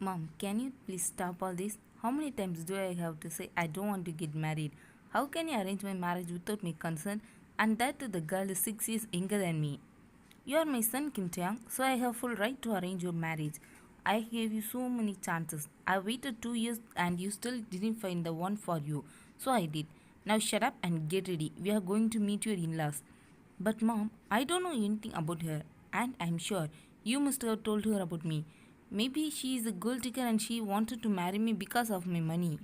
Mom, can you please stop all this? How many times do I have to say I don't want to get married? How can you arrange my marriage without my consent? And that to the girl is 6 years younger than me. You are my son Kim Taehyung, so I have full right to arrange your marriage. I gave you so many chances. I waited 2 years and you still didn't find the one for you. So I did. Now shut up and get ready. We are going to meet your in-laws. But mom, I don't know anything about her, and I'm sure you must have told her about me. Maybe she is a gold digger and she wanted to marry me because of my money.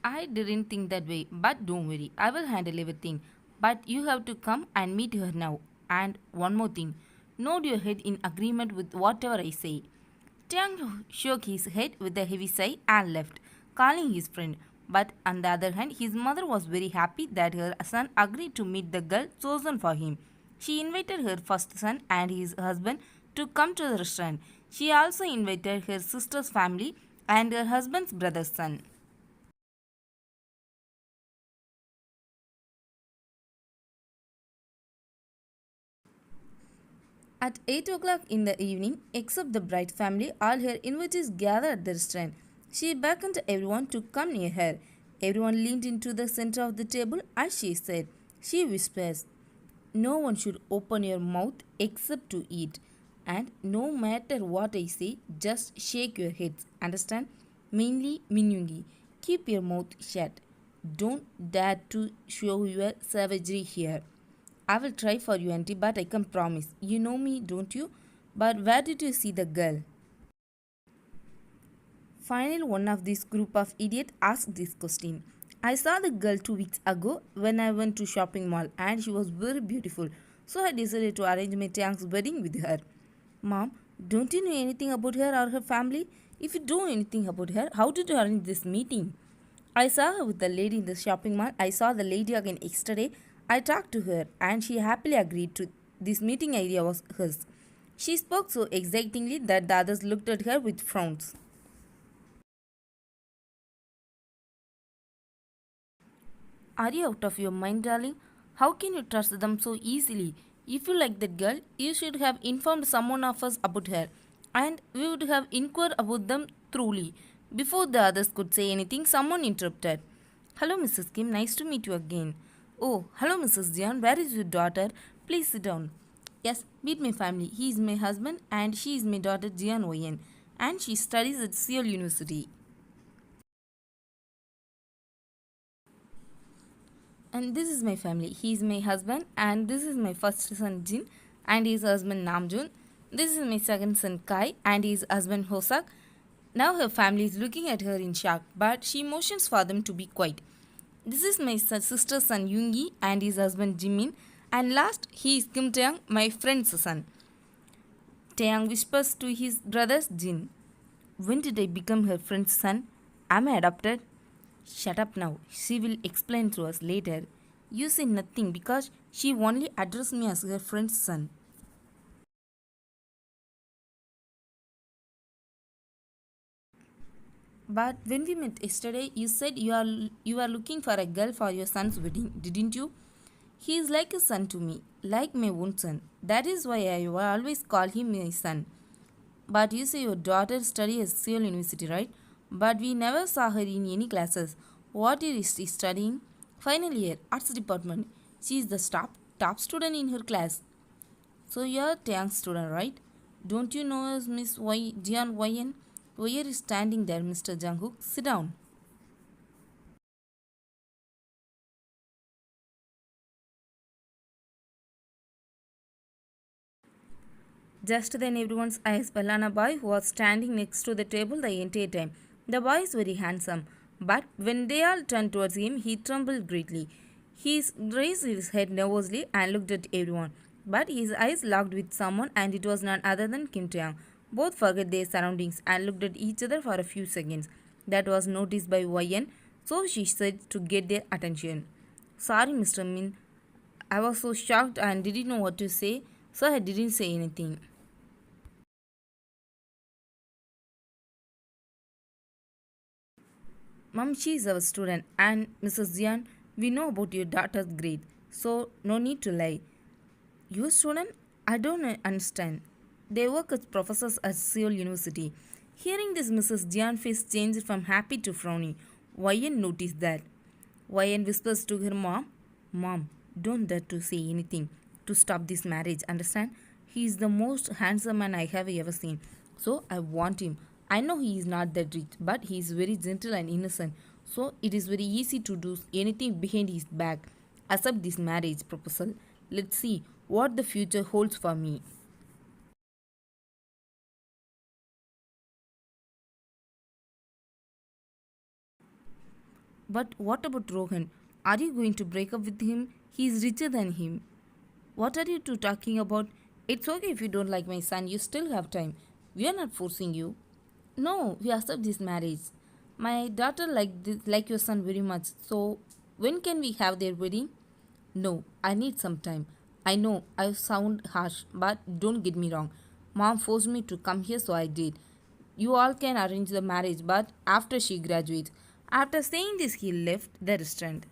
I didn't think that way, but don't worry, I will handle everything. But you have to come and meet her now. And one more thing, nod your head in agreement with whatever I say. Tiang shook his head with a heavy sigh and left, calling his friend. But on the other hand, his mother was very happy that her son agreed to meet the girl chosen for him. She invited her first son and his husband to come to the restaurant. She also invited her sister's family and her husband's brother's son. At 8 o'clock in the evening, except the bride family, all her invitees gathered at the restaurant. She beckoned everyone to come near her. Everyone leaned into the center of the table as she said. She whispers, "No one should open your mouth except to eat. And no matter what I say, just shake your heads. Understand? Mainly Minyungi. Keep your mouth shut. Don't dare to show your savagery here. I will try for you, auntie, but I can promise. You know me, don't you? But where did you see the girl?" Finally, one of this group of idiots asked this question. "I saw the girl 2 weeks ago when I went to shopping mall and she was very beautiful. So I decided to arrange my Taehyung's wedding with her." Mom, don't you know anything about her or her family? If you don't know anything about her, how did you arrange this meeting? I saw her with the lady in the shopping mall. I saw the lady again yesterday. I talked to her and she happily agreed to this meeting idea was hers. She spoke so excitingly that the others looked at her with frowns. Are you out of your mind, darling? How can you trust them so easily? If you like that girl, you should have informed someone of us about her, and we would have inquired about them thoroughly. Before the others could say anything, someone interrupted. "Hello, Mrs. Kim. Nice to meet you again." "Oh, hello, Mrs. Jian. Where is your daughter? Please sit down." "Yes, meet my family. He is my husband, and she is my daughter Jian Oyen, and she studies at Seoul University." "And this is my family. He is my husband, and this is my first son Jin, and his husband Namjoon. This is my second son Kai, and his husband Hosak." Now her family is looking at her in shock, but she motions for them to be quiet. "This is my sister's son Yoongi and his husband Jimin, and last he is Kim Taehyung, my friend's son." Taehyung whispers to his brothers Jin, "When did I become her friend's son? Am I adopted?" "Shut up now. She will explain to us later." "You say nothing because she only addressed me as her friend's son." "But when we met yesterday, you said you are looking for a girl for your son's wedding, didn't you?" "He is like a son to me, like my own son. That is why I always call him my son." "But you say your daughter studies at Seoul University, right? But we never saw her in any classes. What year is she studying?" "Final year, arts department. She is the top student in her class." "So you are Taehyung's student, right? Don't you know as Miss Jian Yen? Where is standing there, Mr. Jungkook? Sit down." Just then everyone's eyes fell on a boy who was standing next to the table the entire time. The boy is very handsome, but when they all turned towards him, he trembled greatly. He raised his head nervously and looked at everyone. But his eyes locked with someone, and it was none other than Kim Taeyang. Both forgot their surroundings and looked at each other for a few seconds. That was noticed by Yen, so she said to get their attention. "Sorry, Mr. Min. I was so shocked and didn't know what to say, so I didn't say anything." "Mom, she is our student, and Mrs. Zian, we know about your daughter's grade. so no need to lie. You student? I don't understand. They work as professors at Seoul University. Hearing this, Mrs. Jian's face changed from happy to frowny. Wyan noticed that. Wyan whispers to her mom, Mom, don't dare to say anything to stop this marriage, understand? He is the most handsome man I have ever seen. So I want him. I know he is not that rich, but he is very gentle and innocent. So it is very easy to do anything behind his back. Accept this marriage proposal. Let's see what the future holds for me. But what about Rohan? Are you going to break up with him? He is richer than him. What are you two talking about? It's okay if you don't like my son, you still have time. We are not forcing you. No, we accept this marriage. My daughter like your son very much. So when can we have their wedding? No, I need some time. I know I sound harsh, but don't get me wrong. Mom forced me to come here, so I did. You all can arrange the marriage, but after she graduates. After saying this, he left the restaurant.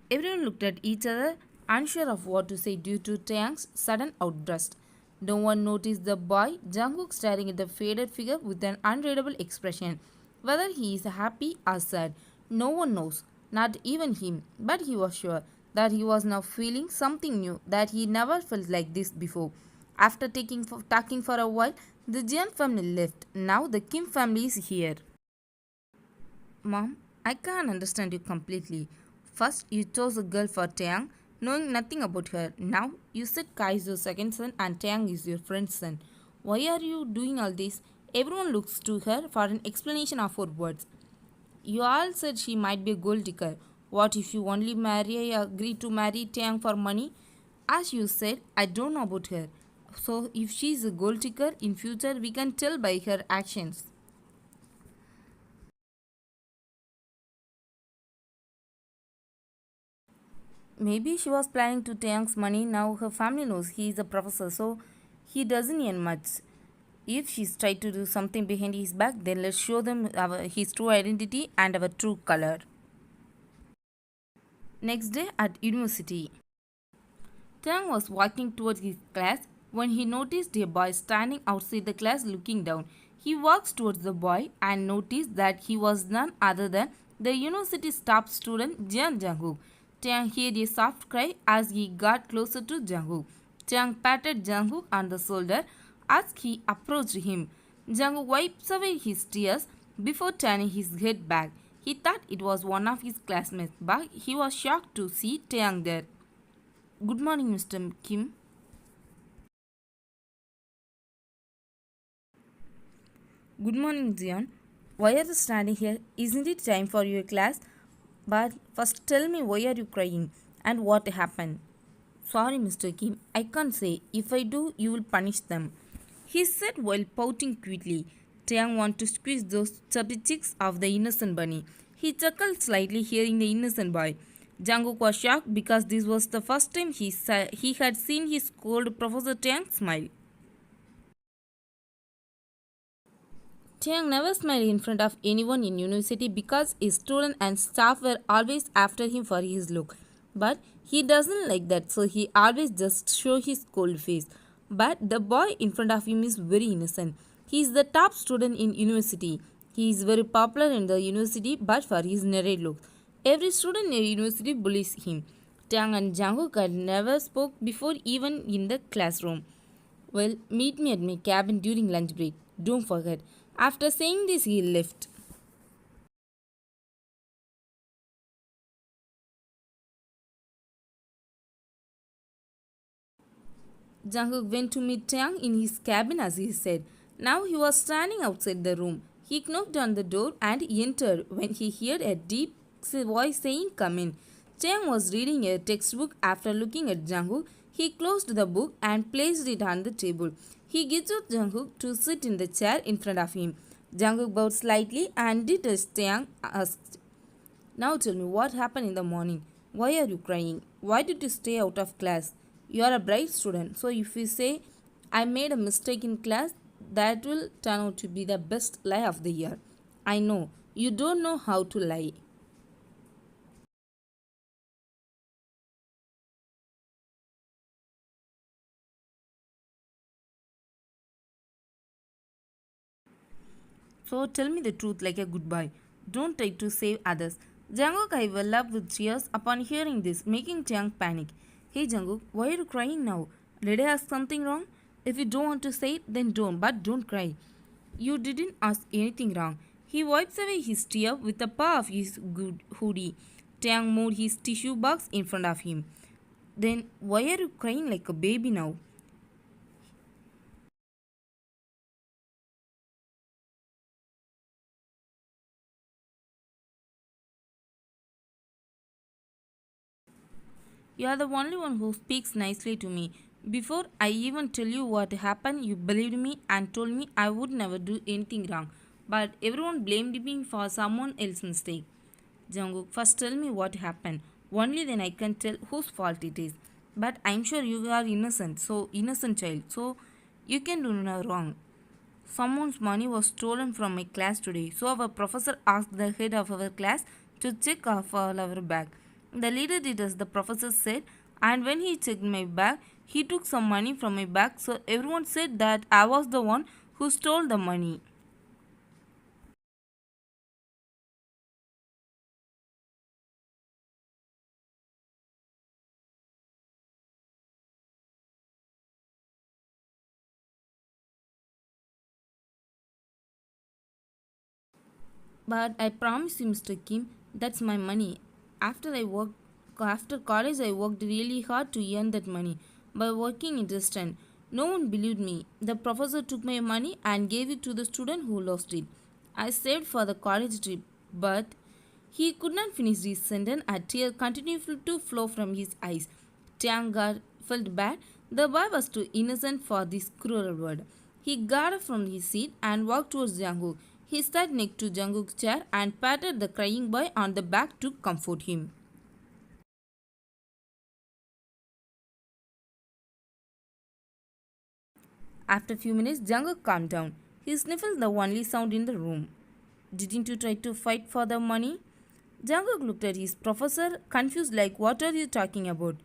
Everyone looked at each other, unsure of what to say due to Taehyung's sudden outburst. No one noticed the boy, Jungkook, staring at the faded figure with an unreadable expression. Whether he is happy or sad, no one knows, not even him. But he was sure that he was now feeling something new, that he never felt like this before. After talking for a while, the Jian family left. Now the Kim family is here. Mom, I can't understand you completely. First, you chose a girl for Taeyang, knowing nothing about her. Now, you said Kai is your second son and Taeyang is your friend's son. Why are you doing all this? Everyone looks to her for an explanation of her words. You all said she might be a gold digger. What if you only agree to marry Taeyang for money? As you said, I don't know about her. So, if she is a gold digger in future, we can tell by her actions. Maybe she was planning to Taeyang's money. Now her family knows he is a professor, so he doesn't earn much. If she's tried to do something behind his back, then let's show them his true identity and our true color. Next day at university, Taeyang was walking towards his class when he noticed a boy standing outside the class looking down. He walks towards the boy and noticed that he was none other than the university's top student Jeon Jungkook. Taeyang heard a soft cry as he got closer to Jungkook. Taeyang patted Jungkook on the shoulder as he approached him. Jungkook wipes away his tears before turning his head back. He thought it was one of his classmates, but he was shocked to see Taeyang there. Good morning, Mr. Kim. Good morning, Zion. Why are you standing here? Isn't it time for your class? But first tell me, why are you crying and what happened? Sorry, Mr. Kim, I can't say. If I do, you will punish them. He said while pouting quickly. Taeyang wanted to squeeze those chubby cheeks of the innocent bunny. He chuckled slightly, hearing the innocent boy. Jungkook was shocked because this was the first time he had seen his cold Professor Taeyang smile. Taeyang never smiled in front of anyone in university because his students and staff were always after him for his look. But he doesn't like that, so he always just show his cold face. But the boy in front of him is very innocent. He is the top student in university. He is very popular in the university, but for his narrow look. Every student in the university bullies him. Taeyang and Jungkook had never spoke before, even in the classroom. Well, meet me at my cabin during lunch break. Don't forget. After saying this, he left. Jungkook went to meet Taeyang in his cabin as he said. Now he was standing outside the room. He knocked on the door and entered when he heard a deep voice saying, "Come in." Taeyang was reading a textbook. After looking at Jungkook, he closed the book and placed it on the table. He gestured Jungkook to sit in the chair in front of him. Jungkook bowed slightly and did as Taeyang asked. Now tell me what happened in the morning. Why are you crying? Why did you stay out of class? You are a bright student, so if you say I made a mistake in class that will turn out to be the best lie of the year. I know, you don't know how to lie. So tell me the truth like a goodbye. Don't try to save others. Jungkook I well up with tears upon hearing this, making Taehyung panic. Hey Jungkook, why are you crying now? Did I ask something wrong? If you don't want to say it, then don't, but don't cry. You didn't ask anything wrong. He wipes away his tear with the paw of his good hoodie. Taehyung moved his tissue box in front of him. Then why are you crying like a baby now? You are the only one who speaks nicely to me. Before I even tell you what happened, you believed me and told me I would never do anything wrong. But everyone blamed me for someone else's mistake. Jungkook, first tell me what happened. Only then I can tell whose fault it is. But I'm sure you are innocent, so innocent child, so you can do no wrong. Someone's money was stolen from my class today, so our professor asked the head of our class to check off all our bag. The leader did as the professor said, and when he checked my bag, he took some money from my bag, so everyone said that I was the one who stole the money. But I promise you, Mr. Kim, that's my money. After college, I worked really hard to earn that money by working in restaurant. No one believed me. The professor took my money and gave it to the student who lost it. I saved for the college trip, but he could not finish his sentence. A tear continued to flow from his eyes. Tiangar felt bad. The boy was too innocent for this cruel word. He got up from his seat and walked towards Jungkook. He sat next to Jungkook's chair and patted the crying boy on the back to comfort him. After a few minutes, Jungkook calmed down. He sniffled the only sound in the room. Didn't you try to fight for the money? Jungkook looked at his professor, confused like, what are you talking about?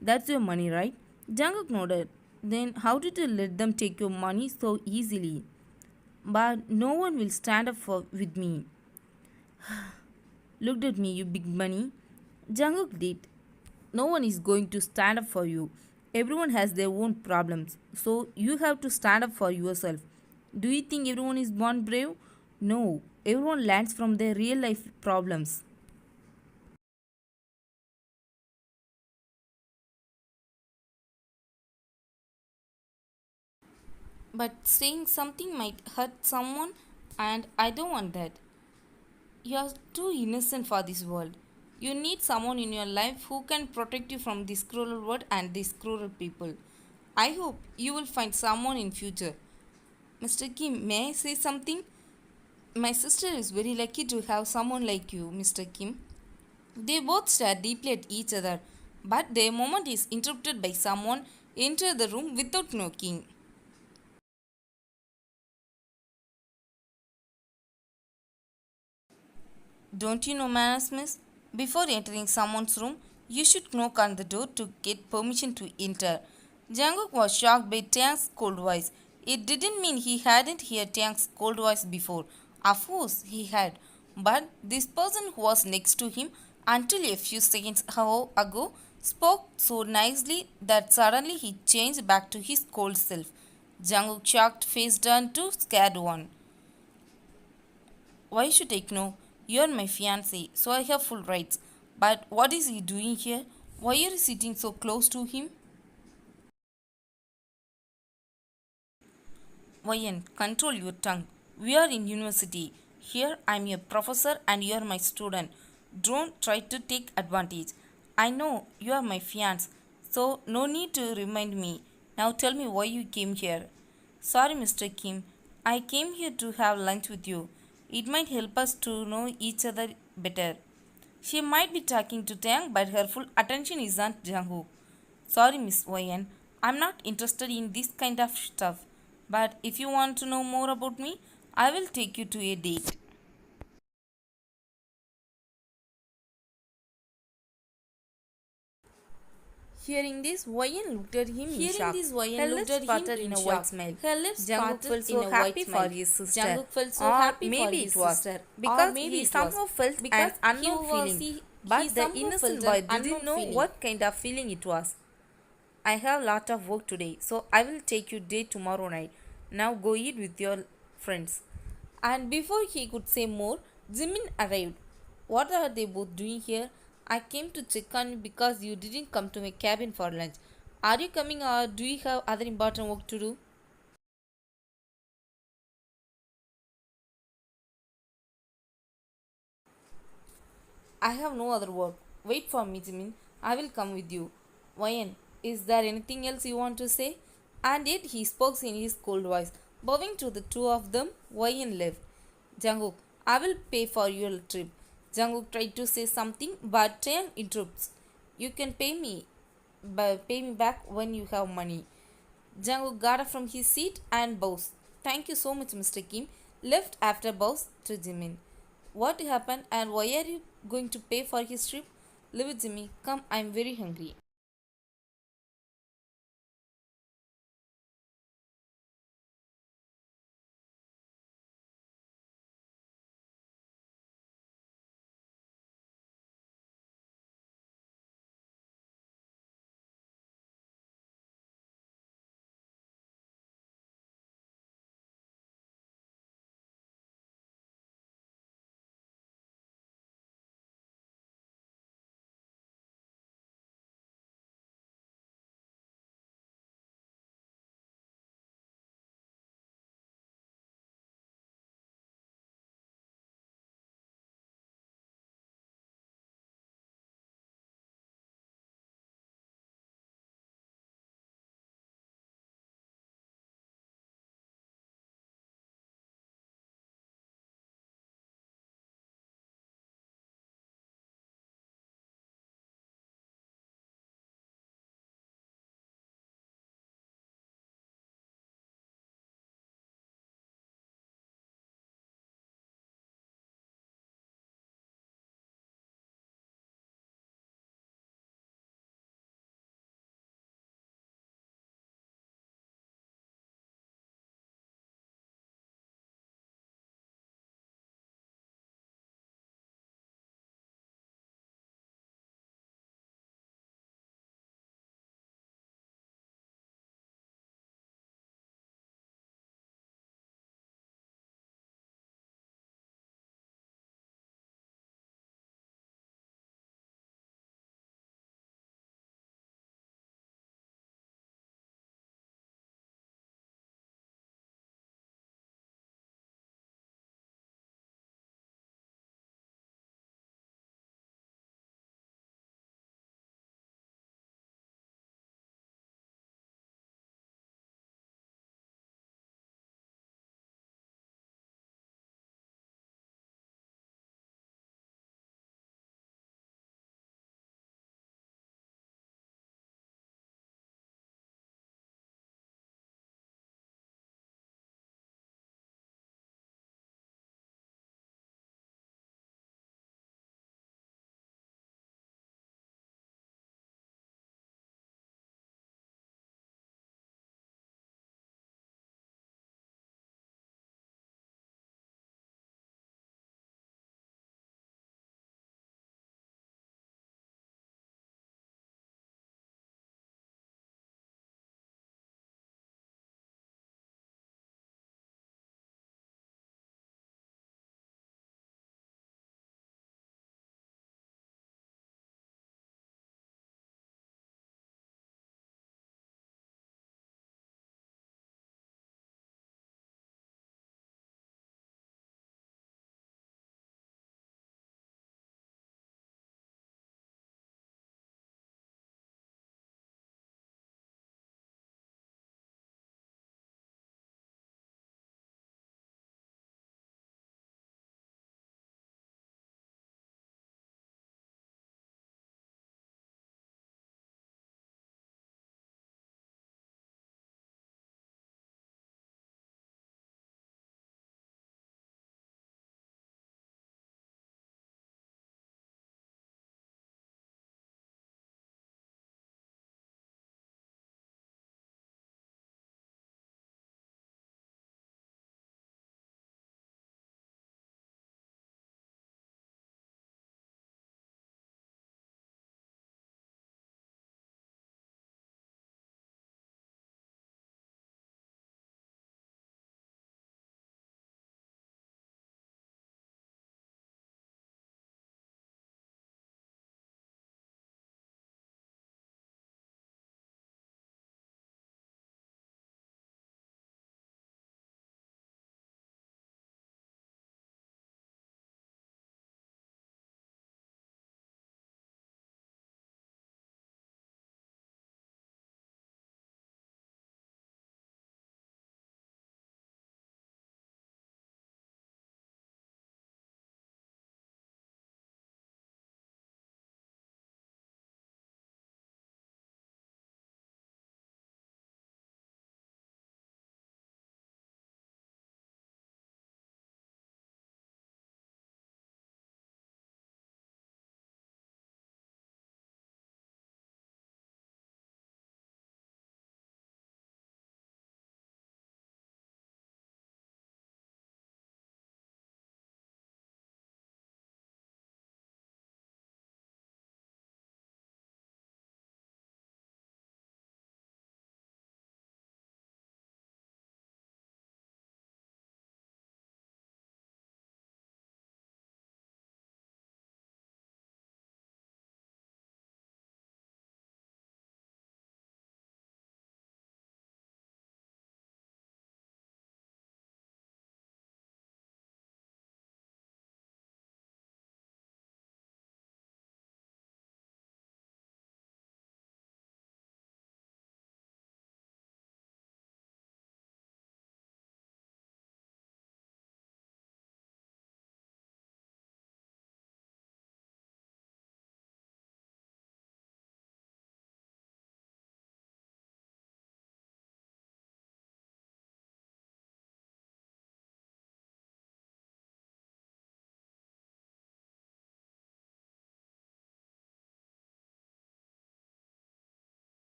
That's your money, right? Jungkook nodded. Then how did you let them take your money so easily? But no one will stand up with me. Looked at me, you big money. Jungkook did. No one is going to stand up for you. Everyone has their own problems. So you have to stand up for yourself. Do you think everyone is born brave? No. Everyone lands from their real life problems. But saying something might hurt someone, and I don't want that. You are too innocent for this world. You need someone in your life who can protect you from this cruel world and these cruel people. I hope you will find someone in future. Mr. Kim, may I say something? My sister is very lucky to have someone like you, Mr. Kim. They both stare deeply at each other, but their moment is interrupted by someone enter the room without knocking. Don't you know manners, miss? Before entering someone's room, you should knock on the door to get permission to enter. Jungkook was shocked by Taehyung's cold voice. It didn't mean he hadn't heard Taehyung's cold voice before. Of course, he had. But this person who was next to him until a few seconds ago spoke so nicely that suddenly he changed back to his cold self. Jungkook's shocked face turned to scared one. Why should I know? You're my fiancé, so I have full rights. But what is he doing here? Why are you sitting so close to him? Vayan, control your tongue. We are in university. Here I am your professor and you are my student. Don't try to take advantage. I know you are my fiance, so no need to remind me. Now tell me why you came here. Sorry, Mr. Kim. I came here to have lunch with you. It might help us to know each other better. She might be talking to Taehyung, but her full attention is on Jungkook. Sorry, Miss Wayan. I'm not interested in this kind of stuff. But if you want to know more about me, I will take you to a date. Hearing this, Wayan looked at him in shock. Her lips parted in a white smile. Jungkook felt so happy for his sister. Jungkook felt so happy maybe for his sister. Because he somehow felt an unknown feeling. But the innocent boy didn't know what kind of feeling it was. I have a lot of work today, so I will take you date tomorrow night. Now go eat with your friends. And before he could say more, Jimin arrived. What are they both doing here? I came to check on you because you didn't come to my cabin for lunch. Are you coming or do you have other important work to do? I have no other work. Wait for me, Jimin. I will come with you. Wayan, is there anything else you want to say? And yet he spoke in his cold voice. Bowing to the two of them, Wayan left. Jungkook, I will pay for your trip. Jungkook tried to say something, but Taehyung interrupts. You can pay me back when you have money. Jungkook got up from his seat and bows. Thank you so much, Mr. Kim. Left after bows to Jimin. What happened and why are you going to pay for his trip? Leave it, Jimmy. Come, I'm very hungry.